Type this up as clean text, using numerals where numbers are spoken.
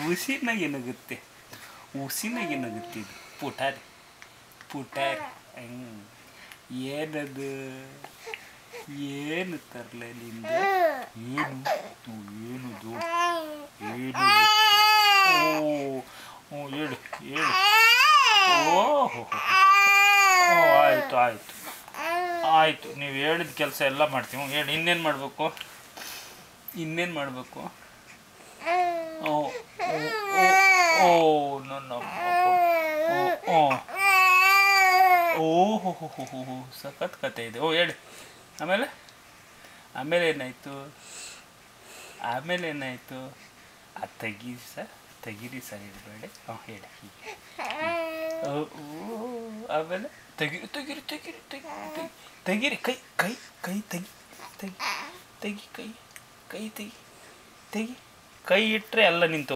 ಉಸಿನಾಗೆ ನಗುತ್ತೆ ಉಸಿನಾಗೆ ನಗುತ್ತೆ ಇದು ಪುಟಾರಿ ಪುಟಾರಿ ಏನದು ಏನು ತರಲಿಂದ ಏನು ಏನದು ಏನು ಓ ಹೇಳಿ ಹೇಳಿ ಓಹೋ ಆಯಿತು ಆಯಿತು ಆಯಿತು ನೀವು ಹೇಳಿದ ಕೆಲಸ ಎಲ್ಲ ಮಾಡ್ತೀವಿ ಹೇಳಿ ಇನ್ನೇನು ಮಾಡಬೇಕು ಇನ್ನೇನು ಮಾಡಬೇಕು ಓ ಓ ನನ್ನ ಓಹೋ ಹೋ ಹೋ ಹೋ ಸಖತ್ ಕತೆ ಇದೆ ಓ ಹೇಳಿ ಆಮೇಲೆ ಆಮೇಲೆ ಏನಾಯಿತು ಆಮೇಲೆ ಏನಾಯಿತು ತೆಗೀರಿ ಸರ್ ಇರಬೇಡಿ ಹೇಳಿ ಆಮೇಲೆ ತೆಗೀರಿ ತೆಗೀರಿ ತೆಗೀರಿ ತೆಗಿ ತೆಗೀರಿ ಕೈ ಕೈ ಕೈ ತೆಗಿ ತೆಗಿ ತೆಗಿ ಕೈ ಕೈ ತೆಗಿ ತೆಗಿ ಕೈ ಇಟ್ಟರೆ ಎಲ್ಲ ನಿಂತು